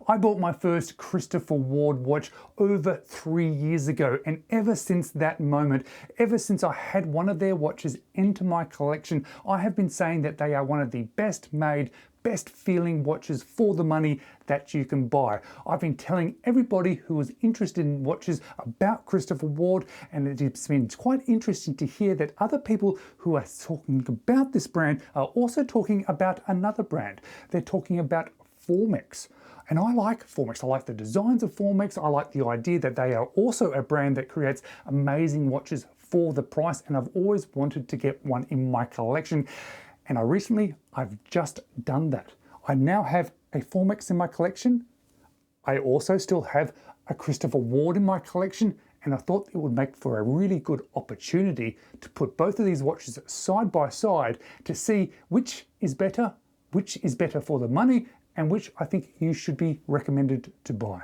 I bought my first Christopher Ward watch over 3 years ago, and ever since that moment, ever since I had one of their watches into my collection, I have been saying that they are one of the best made, best feeling watches for the money that you can buy. I've been telling everybody who is interested in watches about Christopher Ward, and it's been quite interesting to hear that other people who are talking about this brand are also talking about another brand. They're talking about Formex. And I like Formex. I like the designs of Formex. I like the idea that they are also a brand that creates amazing watches for the price, and I've always wanted to get one in my collection. And I've just done that. I now have a Formex in my collection. I also still have a Christopher Ward in my collection, and I thought it would make for a really good opportunity to put both of these watches side by side to see which is better for the money, and which I think you should be recommended to buy.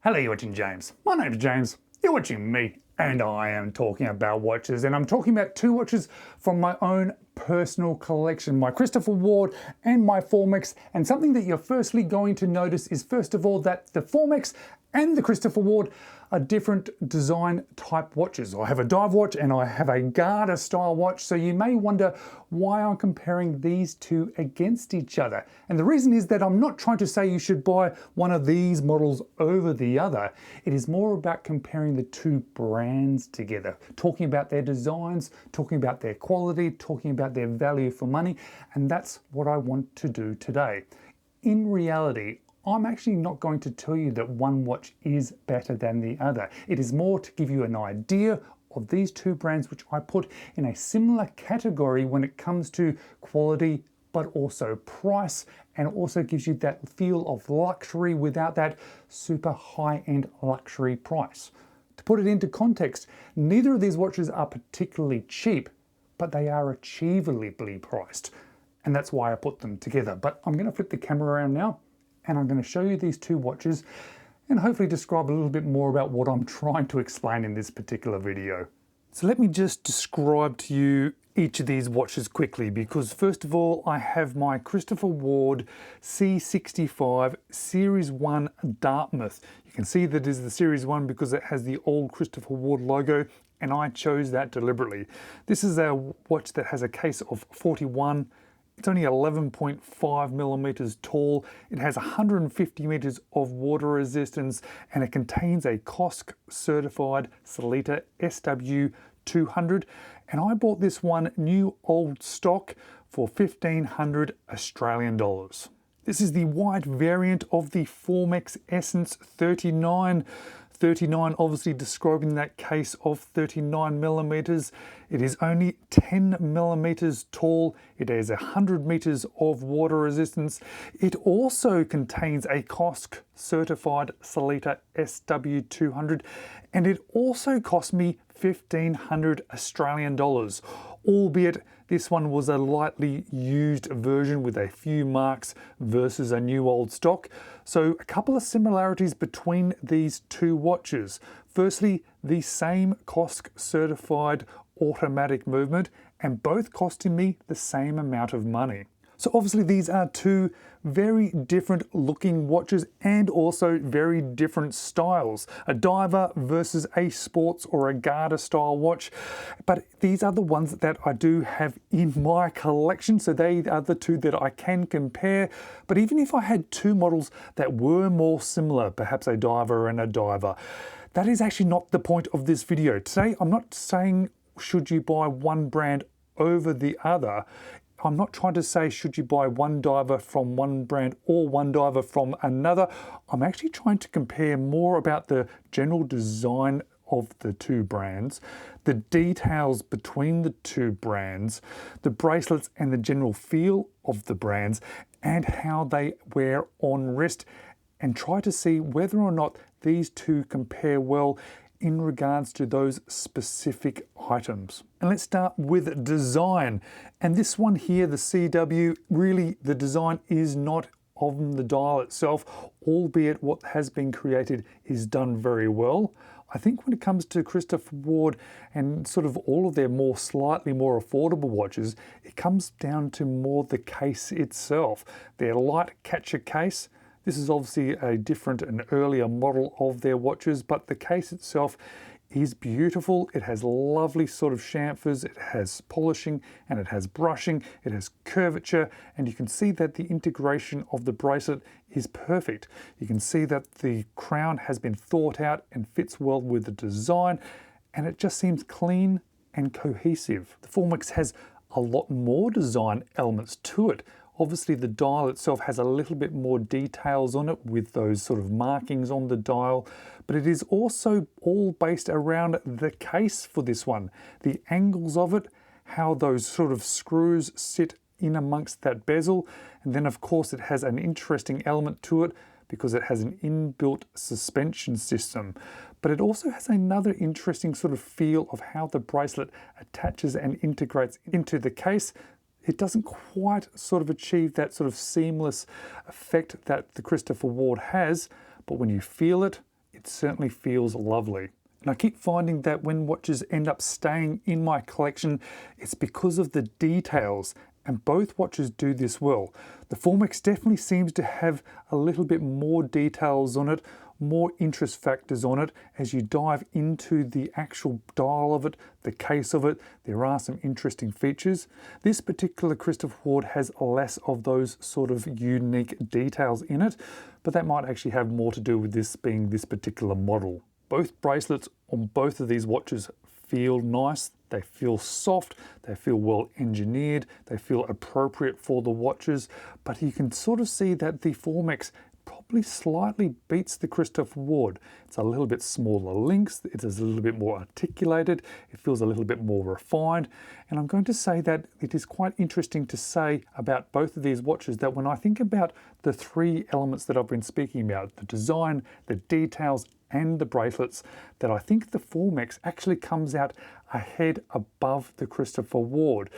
Hello, you're watching James. My name's James. You're watching me, and I am talking about watches, and I'm talking about two watches from my own personal collection, my Christopher Ward and my Formex. And something that you're firstly going to notice is, first of all, that the Formex and the Christopher Ward are different design type watches. I have a dive watch and I have a Garter style watch, so you may wonder why I'm comparing these two against each other. And the reason is that I'm not trying to say you should buy one of these models over the other. It is more about comparing the two brands together, talking about their designs, talking about their quality, talking about their value for money, and that's what I want to do today. In reality, I'm actually not going to tell you that one watch is better than the other. It is more to give you an idea of these two brands, which I put in a similar category when it comes to quality, but also price, and also gives you that feel of luxury without that super high-end luxury price. To put it into context, neither of these watches are particularly cheap, but they are achievably priced. And that's why I put them together. But I'm going to flip the camera around now, and I'm going to show you these two watches and hopefully describe a little bit more about what I'm trying to explain in this particular video. So let me just describe to you each of these watches quickly, because first of all, I have my Christopher Ward C65 Series 1 Dartmouth. You can see that it is the Series 1 because it has the old Christopher Ward logo, and I chose that deliberately. This is a watch that has a case of 41. It's only 11.5 millimeters tall. It has 150 meters of water resistance, and it contains a COSC certified Sellita SW200. And I bought this one new old stock for 1,500 Australian dollars. This is the white variant of the Formex Essence 39. 39 obviously describing that case of 39 millimeters. It is only 10 millimeters tall. It has 100 meters of water resistance. It also contains a COSC certified Sellita SW200, and it also cost me 1,500 Australian dollars, albeit this one was a lightly used version with a few marks versus a new old stock. So a couple of similarities between these two watches. Firstly, the same COSC certified automatic movement, and both costing me the same amount of money. So obviously these are two very different looking watches and also very different styles. A diver versus a sports or a Garter style watch. But these are the ones that I do have in my collection, so they are the two that I can compare. But even if I had two models that were more similar, perhaps a diver and a diver, that is actually not the point of this video. Today I'm not saying should you buy one brand over the other. I'm not trying to say should you buy one diver from one brand or one diver from another. I'm actually trying to compare more about the general design of the two brands, the details between the two brands, the bracelets and the general feel of the brands, and how they wear on wrist, and try to see whether or not these two compare well in regards to those specific items. And let's start with design. And this one here, the CW, really the design is not on the dial itself, albeit what has been created is done very well. I think when it comes to Christopher Ward and sort of all of their slightly more affordable watches, it comes down to more the case itself. Their light catcher case. This is obviously a different and earlier model of their watches, but the case itself is beautiful. It has lovely sort of chamfers, it has polishing, and it has brushing, it has curvature, and you can see that the integration of the bracelet is perfect. You can see that the crown has been thought out and fits well with the design, and it just seems clean and cohesive. The Formex has a lot more design elements to it. Obviously the dial itself has a little bit more details on it with those sort of markings on the dial, but it is also all based around the case for this one. The angles of it, how those sort of screws sit in amongst that bezel, and then of course it has an interesting element to it because it has an inbuilt suspension system. But it also has another interesting sort of feel of how the bracelet attaches and integrates into the case. It doesn't quite sort of achieve that sort of seamless effect that the Christopher Ward has, but when you feel it, it certainly feels lovely. And I keep finding that when watches end up staying in my collection, it's because of the details, and both watches do this well. The Formex definitely seems to have a little bit more details on it, more interest factors on it. As you dive into the actual dial of it, the case of it, there are some interesting features. This particular Christopher Ward has less of those sort of unique details in it, but that might actually have more to do with this being this particular model. Both bracelets on both of these watches feel nice, they feel soft, they feel well engineered, they feel appropriate for the watches, but you can sort of see that the Formex probably slightly beats the Christopher Ward. It's a little bit smaller links, it is a little bit more articulated, it feels a little bit more refined, and I'm going to say that it is quite interesting to say about both of these watches that when I think about the three elements that I've been speaking about, the design, the details, and the bracelets, that I think the Formex actually comes out ahead above the Christopher Ward.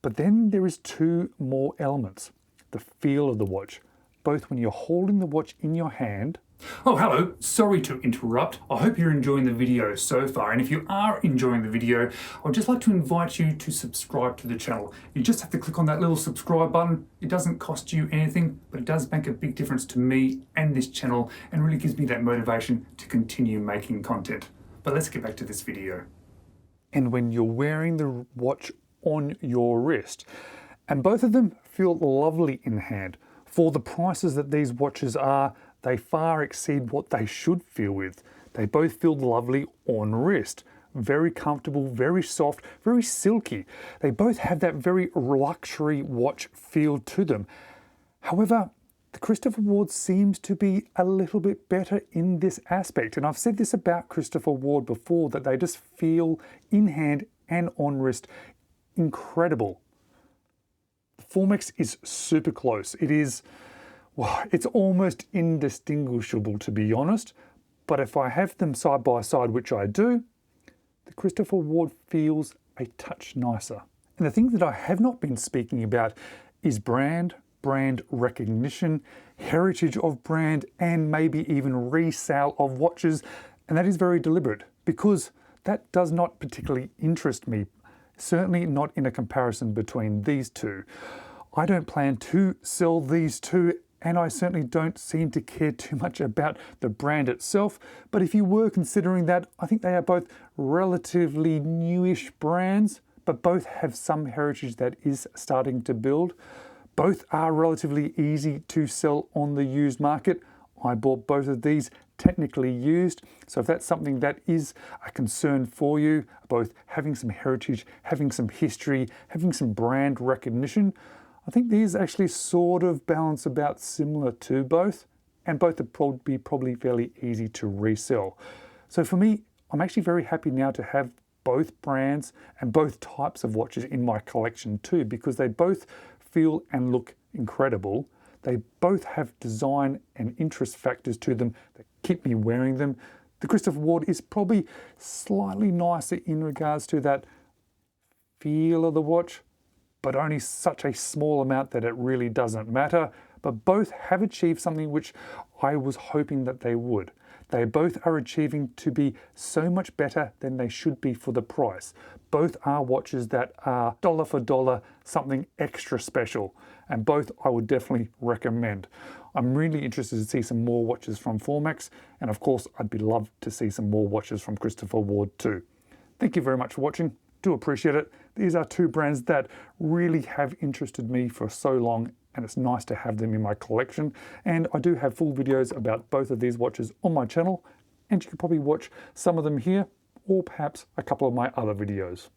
But then there is two more elements. The feel of the watch, both when you're holding the watch in your hand. Oh, hello, sorry to interrupt. I hope you're enjoying the video so far, and if you are enjoying the video, I'd just like to invite you to subscribe to the channel. You just have to click on that little subscribe button. It doesn't cost you anything, but it does make a big difference to me and this channel, and really gives me that motivation to continue making content. But let's get back to this video. And when you're wearing the watch on your wrist, and both of them feel lovely in hand. For the prices that these watches are, they far exceed what they should feel with. They both feel lovely on wrist. Very comfortable, very soft, very silky. They both have that very luxury watch feel to them. However, the Christopher Ward seems to be a little bit better in this aspect. And I've said this about Christopher Ward before, that they just feel in hand and on wrist incredible. The Formex is super close. It is, well, it's almost indistinguishable, to be honest. But if I have them side by side, which I do, the Christopher Ward feels a touch nicer. And the thing that I have not been speaking about is brand recognition, heritage of brand, and maybe even resale of watches. And that is very deliberate, because that does not particularly interest me. Certainly not in a comparison between these two. I don't plan to sell these two, and I certainly don't seem to care too much about the brand itself. But if you were considering that, I think they are both relatively newish brands, but both have some heritage that is starting to build. Both are relatively easy to sell on the used market. I bought both of these technically used. So if that's something that is a concern for you, both having some heritage, having some history, having some brand recognition, I think these actually sort of balance about similar to both, and both are probably fairly easy to resell. So for me, I'm actually very happy now to have both brands and both types of watches in my collection too, because they both feel and look incredible. They both have design and interest factors to them that keep me wearing them. The Christopher Ward is probably slightly nicer in regards to that feel of the watch, but only such a small amount that it really doesn't matter. But both have achieved something which I was hoping that they would. They both are achieving to be so much better than they should be for the price. Both are watches that are dollar for dollar something extra special, and both I would definitely recommend. I'm really interested to see some more watches from Formex, and of course I'd love to see some more watches from Christopher Ward too. Thank you very much for watching. Do appreciate it. These are two brands that really have interested me for so long, and it's nice to have them in my collection. And I do have full videos about both of these watches on my channel, and you can probably watch some of them here or perhaps a couple of my other videos.